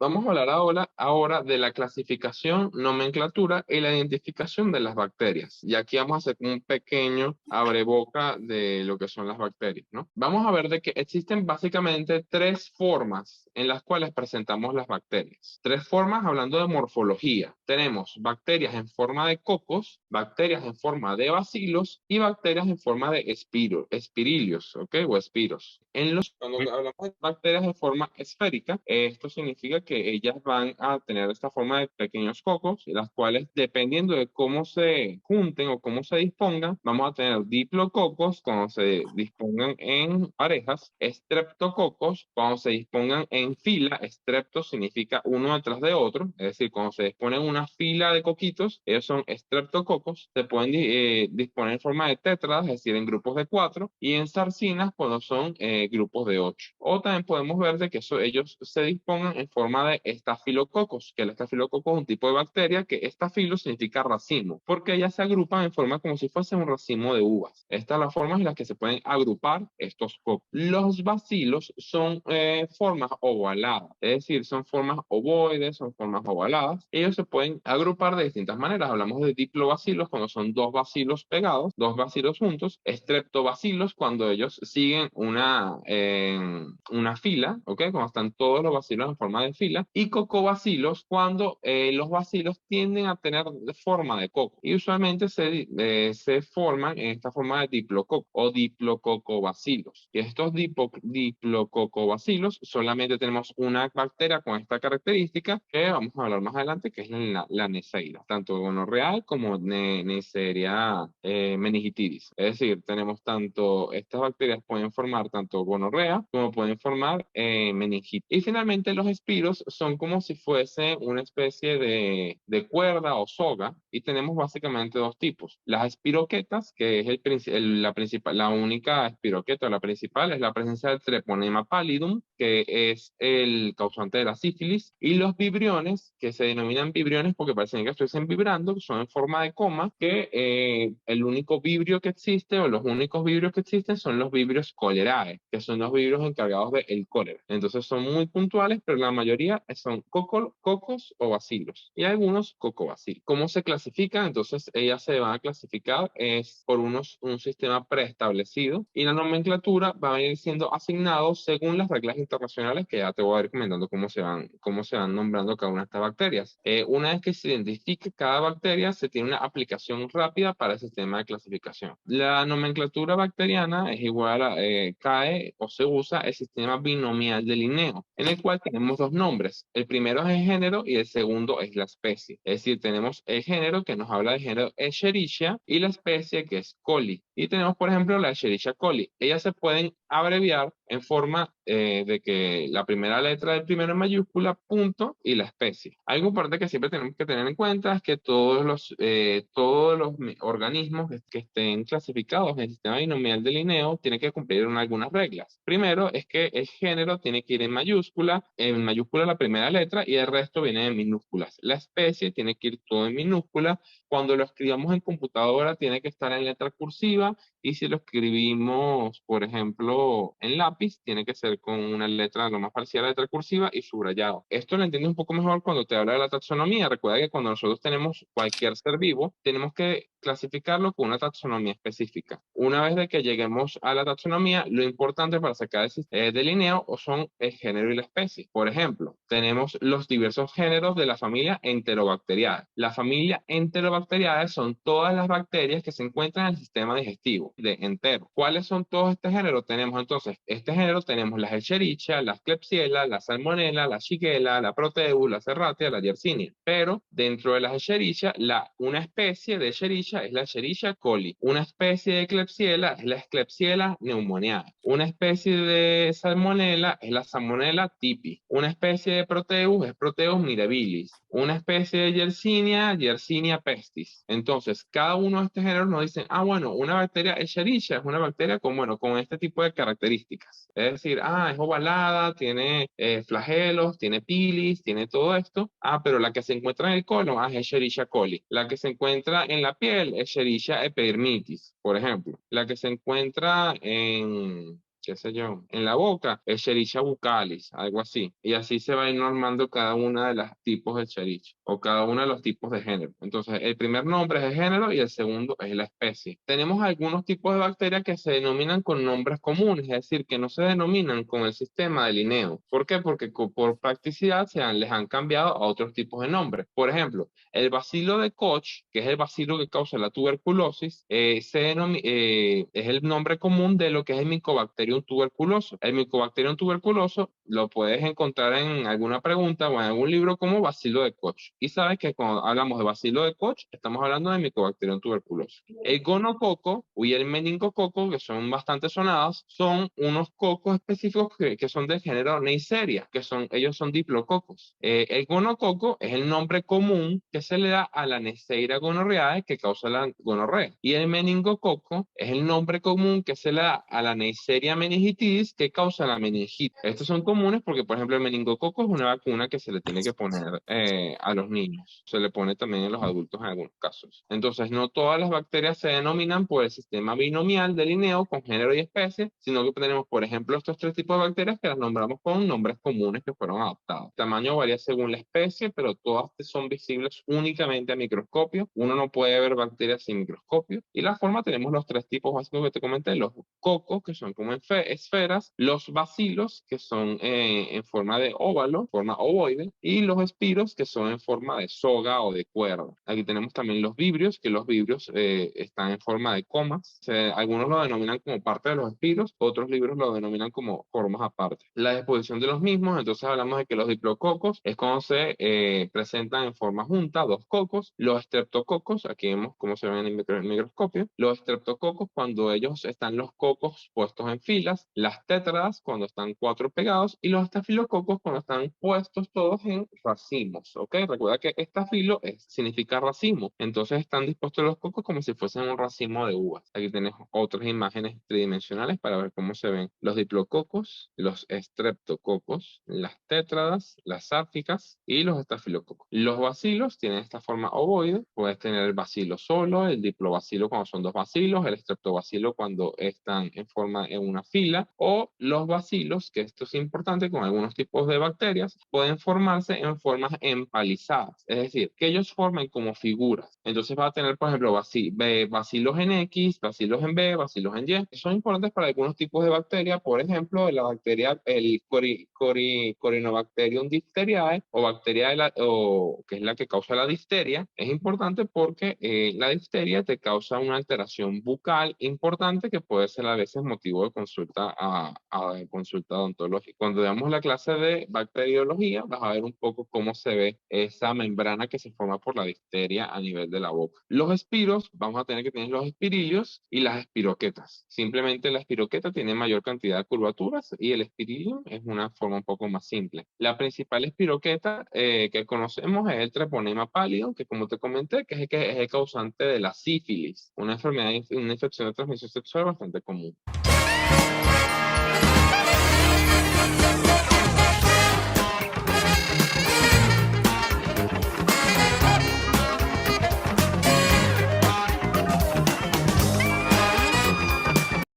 Vamos a hablar ahora de la clasificación, nomenclatura y la identificación de las bacterias. Y aquí vamos a hacer un pequeño abreboca de lo que son las bacterias, ¿no? Vamos a ver de que existen básicamente tres formas en las cuales presentamos las bacterias. Tres formas hablando de morfología. Tenemos bacterias en forma de cocos, bacterias en forma de bacilos y bacterias en forma de espirilios, ¿ok? O espiros. Cuando hablamos de bacterias de forma esférica, esto significa que ellas van a tener esta forma de pequeños cocos, las cuales, dependiendo de cómo se junten o cómo se dispongan, vamos a tener diplococos cuando se dispongan en parejas, estreptococos cuando se dispongan en fila. Estrepto significa uno detrás de otro, es decir, cuando se disponen una fila de coquitos, ellos son estreptococos. Se pueden disponer en forma de tétradas, es decir, en grupos de 4, y en sarcinas cuando son grupos de 8. O también podemos ver de que ellos se dispongan en forma de estafilococos, que el estafilococo es un tipo de bacteria que estafilo significa racimo, porque ellas se agrupan en forma como si fuese un racimo de uvas. Estas son las formas en las que se pueden agrupar estos cocos. Los bacilos son formas ovaladas, es decir, son formas ovoides, son formas ovaladas. Ellos se pueden agrupar de distintas maneras. Hablamos de diplobacilos cuando son dos bacilos pegados, dos bacilos juntos, estreptobacilos cuando ellos siguen una fila, ¿ok? Cuando están todos los bacilos en forma de fila, y cocobacilos cuando los bacilos tienden a tener forma de coco, y usualmente se forman en esta forma de diplococo o diplococobacilos. Y estos diplococobacilos solamente tenemos una bacteria con esta característica que vamos a hablar más adelante, que es la Neisseria, tanto gonorrea como Neisseria meningitidis. Es decir, tenemos tanto, estas bacterias pueden formar tanto gonorrea como pueden formar meningitis. Y finalmente los espiros son como si fuese una especie de cuerda o soga, y tenemos básicamente dos tipos. Las espiroquetas, que es la única espiroqueta, o la principal, es la presencia del Treponema pallidum, que es el causante de la sífilis, y los vibriones, que se denominan vibriones porque parecen que estuviesen vibrando, que son en forma de coma, que el único vibrio que existe, o los únicos vibrios que existen, son los vibrios cholerae, que son los vibrios encargados del cólera. Entonces son muy puntuales, pero la mayoría son cocos o bacilos, y algunos cocobacilos. ¿Cómo se clasifican? Entonces ellas se van a clasificar por un sistema preestablecido, y la nomenclatura va a ir siendo asignado según las reglas internacionales, que ya te voy a ir comentando cómo se van nombrando cada una de estas bacterias. Una vez que se identifique cada bacteria, se tiene una aplicación rápida para el sistema de clasificación. La nomenclatura bacteriana es igual a, cae o se usa el sistema binomial de Linneo, en el cual tenemos dos nombres. El primero es el género y el segundo es la especie. Es decir, tenemos el género que nos habla del género Escherichia y la especie que es coli. Y tenemos, por ejemplo, la Escherichia coli. Ellas se pueden abreviar en forma de que la primera letra del primero en mayúscula, punto, y la especie. Algo importante que siempre tenemos que tener en cuenta es que todos los organismos que estén clasificados en el sistema binomial de Linneo tienen que cumplir algunas reglas. Primero es que el género tiene que ir en mayúscula la primera letra, y el resto viene en minúsculas. La especie tiene que ir todo en minúscula. Cuando lo escribamos en computadora tiene que estar en letra cursiva, y si lo escribimos, por ejemplo, en lápiz, tiene que ser con una letra lo más parecida a la letra cursiva y subrayado. Esto lo entiendes un poco mejor cuando te habla de la taxonomía. Recuerda que cuando nosotros tenemos cualquier ser vivo, tenemos que clasificarlo con una taxonomía específica. Una vez de que lleguemos a la taxonomía, lo importante para sacar del Linneo son el género y la especie. Por ejemplo, tenemos los diversos géneros de la familia Enterobacteriae. La familia Enterobacteriae son todas las bacterias que se encuentran en el sistema digestivo de entero. ¿Cuáles son todos estos géneros? Tenemos entonces, tenemos las Escherichia, las Klebsiella, la Salmonella, la Shigella, la Proteus, la Serratia, la Yersinia. Pero dentro de las Escherichia, una especie de Escherichia es la Escherichia coli. Una especie de Klebsiella es la Klebsiella pneumoniae. Una especie de Salmonella es la Salmonella typhi. Una especie de Proteus es Proteus mirabilis. Una especie de Yersinia pestis. Entonces, cada uno de estos géneros nos dicen, bueno, una bacteria Escherichia es una bacteria con este tipo de características. Es decir, es ovalada, tiene flagelos, tiene pilis, tiene todo esto. Pero la que se encuentra en el colon es Escherichia coli. La que se encuentra en la piel es Escherichia epidermidis, por ejemplo. La que se encuentra qué sé yo, en la boca, Escherichia bucalis, algo así. Y así se va a ir normando cada una de los tipos de Escherichia o cada uno de los tipos de género. Entonces, el primer nombre es el género y el segundo es la especie. Tenemos algunos tipos de bacterias que se denominan con nombres comunes, es decir, que no se denominan con el sistema de Linneo. ¿Por qué? Porque por practicidad les han cambiado a otros tipos de nombres. Por ejemplo, el bacilo de Koch, que es el bacilo que causa la tuberculosis, es el nombre común de lo que es el Mycobacterium tuberculoso. El Mycobacterium tuberculoso lo puedes encontrar en alguna pregunta o en algún libro como bacilo de Koch. Y sabes que cuando hablamos de bacilo de Koch, estamos hablando de Mycobacterium tuberculoso. El gonococo y el meningococo, que son bastante sonados, son unos cocos específicos que son del género Neisseria, ellos son diplococos. El gonococo es el nombre común que se le da a la Neisseria gonorrheae que causa la gonorrea. Y el meningococo es el nombre común que se le da a la Neisseria meningitidis que causa la meningitis. Estos son comunes porque, por ejemplo, el meningococo es una vacuna que se le tiene que poner a los niños. Se le pone también a los adultos en algunos casos. Entonces, no todas las bacterias se denominan por el sistema binomial de Linneo con género y especie, sino que tenemos, por ejemplo, estos tres tipos de bacterias que las nombramos con nombres comunes que fueron adaptados. El tamaño varía según la especie, pero todas son visibles únicamente a microscopio. Uno no puede ver bacterias sin microscopio. Y la forma tenemos los tres tipos básicos que te comenté, los cocos, que son como esferas, los bacilos, que son en forma de óvalo, forma ovoide, y los espiros, que son en forma de soga o de cuerda. Aquí tenemos también los vibrios, que los vibrios están en forma de comas. Algunos lo denominan como parte de los espiros, otros libros lo denominan como formas aparte. La disposición de los mismos, entonces hablamos de que los diplococos es cuando se presentan en forma junta, dos cocos. Los estreptococos, aquí vemos cómo se ven en el microscopio. Los estreptococos cuando ellos están los cocos puestos en filas, las tétradas cuando están cuatro pegados y los estafilococos cuando están puestos todos en racimos, ¿ok? Recuerda que estafilo significa racimo, entonces están dispuestos los cocos como si fuesen un racimo de uvas. Aquí tenemos otras imágenes tridimensionales para ver cómo se ven los diplococos, los estreptococos, las tétradas, las sáficas y los estafilococos. Los bacilos tienen esta forma ovoide, puedes tener el bacilo solo, el diplobacilo cuando son dos bacilos, el estreptobacilo cuando están en una fila, o los bacilos, que esto es importante con algunos tipos de bacterias, pueden formarse en formas empalizadas, es decir, que ellos formen como figuras. Entonces va a tener, por ejemplo, bacilos en X, bacilos en B, bacilos en Y. Son importantes para algunos tipos de bacterias, por ejemplo, la bacteria, el Corynebacterium diphtheriae o bacteria que es la que causa la difteria. Es importante porque la difteria te causa una alteración bucal importante que puede ser a veces motivo de consulta a consulta odontológica. Cuando veamos la clase de bacteriología, vas a ver un poco cómo se ve esa membrana que se forma por la difteria a nivel de la boca. Los espiros, vamos a tener que tener los espirilios y las espiroquetas. Simplemente la espiroqueta tiene mayor cantidad de curvaturas y el espirilio es una forma un poco más simple. La principal espiroqueta que conocemos es el treponema pálido, que como te comenté, que es el causante de la sífilis, una enfermedad, una infección de transmisión sexual bastante común.